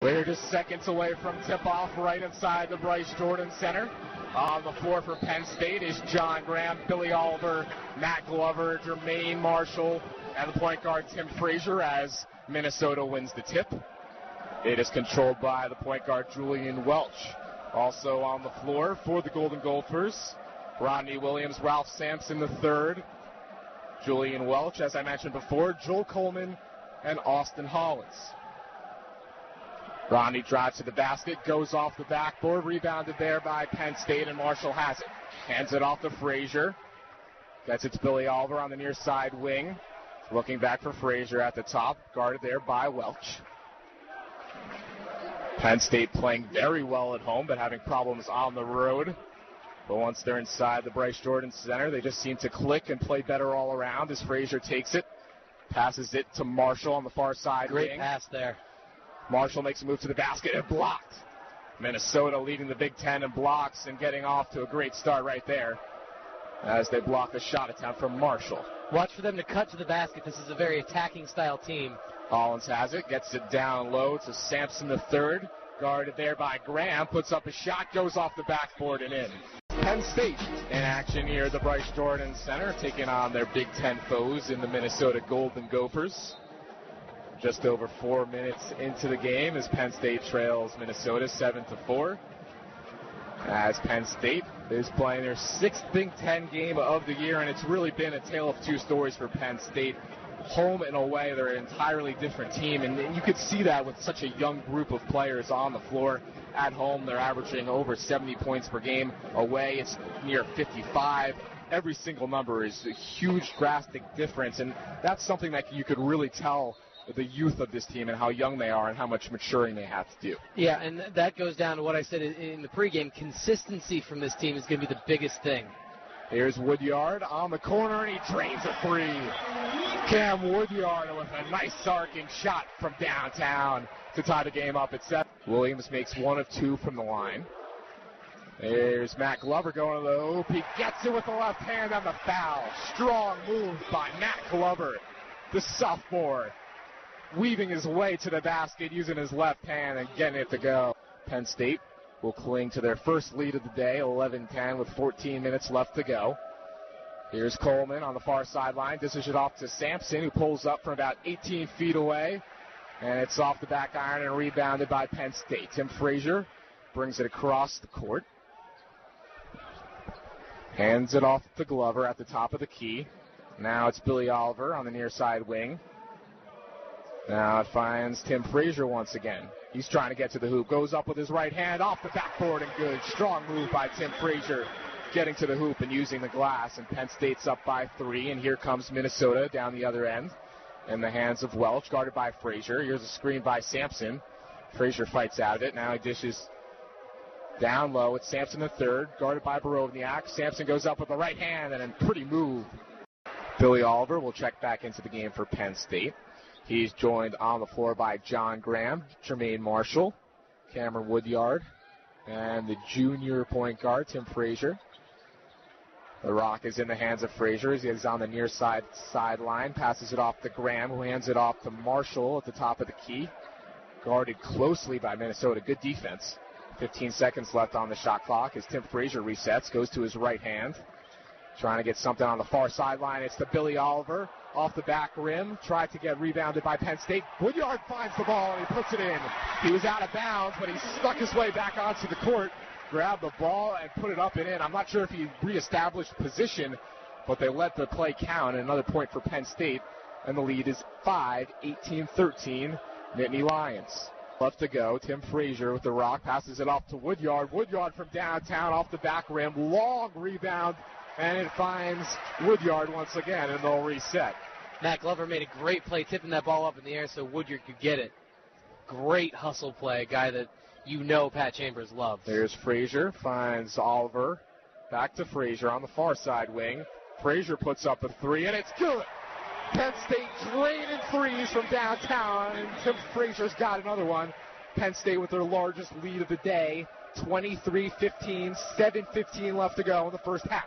We're just seconds away from tip-off right inside the Bryce Jordan Center. On the floor for Penn State is John Graham, Billy Oliver, Matt Glover, Jermaine Marshall, and the point guard Tim Frazier as Minnesota wins the tip. It is controlled by the point guard Julian Welch. Also on the floor for the Golden Gophers, Rodney Williams, Ralph Sampson III, Julian Welch, as I mentioned before, Joel Coleman, and Austin Hollins. Rodney drives to the basket, goes off the backboard, rebounded there by Penn State, and Marshall has it. Hands it off to Frazier. Gets it to Billy Oliver on the near side wing. Looking back for Frazier at the top, guarded there by Welch. Penn State playing very well at home, but having problems on the road. But once they're inside the Bryce Jordan Center, they just seem to click and play better all around as Frazier takes it. Passes it to Marshall on the far side wing. Great pass there. Marshall makes a move to the basket and blocked. Minnesota leading the Big Ten in blocks and getting off to a great start right there as they block the shot attempt from Marshall. Watch for them to cut to the basket. This is a very attacking style team. Hollins has it, gets it down low to Sampson III. Guarded there by Graham, puts up a shot, goes off the backboard and in. Penn State in action here at the Bryce Jordan Center, taking on their Big Ten foes in the Minnesota Golden Gophers. Just over 4 minutes into the game as Penn State trails Minnesota 7-4. As Penn State is playing their 6th Big Ten game of the year, and it's really been a tale of two stories for Penn State. Home and away, they're an entirely different team, and you could see that with such a young group of players on the floor. At home, they're averaging over 70 points per game. Away, it's near 55. Every single number is a huge, drastic difference, and that's something that you could really tell the youth of this team and how young they are and how much maturing they have to do. Yeah, and that goes down to what I said in the pregame. Consistency from this team is going to be the biggest thing. Here's Woodyard on the corner, and he drains a three. Cam Woodyard with a nice arcing shot from downtown to tie the game up at 7. Williams makes 1 of 2 from the line. There's Matt Glover going to the hoop. He gets it with the left hand on the foul. Strong move by Matt Glover, the sophomore, weaving his way to the basket using his left hand and getting it to go. Penn State will cling to their first lead of the day, 11-10 with 14 minutes left to go. Here's Coleman on the far sideline. Dishes it off to Sampson, who pulls up from about 18 feet away. And it's off the back iron and rebounded by Penn State. Tim Frazier brings it across the court. Hands it off to Glover at the top of the key. Now it's Billy Oliver on the near side wing. Now it finds Tim Frazier once again. He's trying to get to the hoop. Goes up with his right hand off the backboard and good. Strong move by Tim Frazier getting to the hoop and using the glass. And Penn State's up by 3. And here comes Minnesota down the other end in the hands of Welch, guarded by Frazier. Here's a screen by Sampson. Frazier fights out of it. Now he dishes down low. It's Sampson III, guarded by Borovniak. Sampson goes up with the right hand and a pretty move. Billy Oliver will check back into the game for Penn State. He's joined on the floor by John Graham, Jermaine Marshall, Cameron Woodyard, and the junior point guard, Tim Frazier. The rock is in the hands of Frazier as he's on the near sideline. Passes it off to Graham, who hands it off to Marshall at the top of the key. Guarded closely by Minnesota. Good defense. 15 seconds left on the shot clock as Tim Frazier resets, goes to his right hand. Trying to get something on the far sideline. It's to Billy Oliver off the back rim. Tried to get rebounded by Penn State. Woodyard finds the ball and he puts it in. He was out of bounds, but he stuck his way back onto the court, grabbed the ball, and put it up and in. I'm not sure if he reestablished position, but they let the play count. And another point for Penn State, and the lead is 5, 18-13, Nittany Lions. Left to go. Tim Frazier with the rock. Passes it off to Woodyard. Woodyard from downtown off the back rim. Long rebound. And it finds Woodyard once again, and they'll reset. Matt Glover made a great play tipping that ball up in the air so Woodyard could get it. Great hustle play, a guy that you know Pat Chambers loves. There's Frazier, finds Oliver. Back to Frazier on the far side wing. Frazier puts up a 3, and it's good. Penn State draining threes from downtown, and Tim Frazier's got another one. Penn State with their largest lead of the day, 23-15, 7:15 left to go in the first half.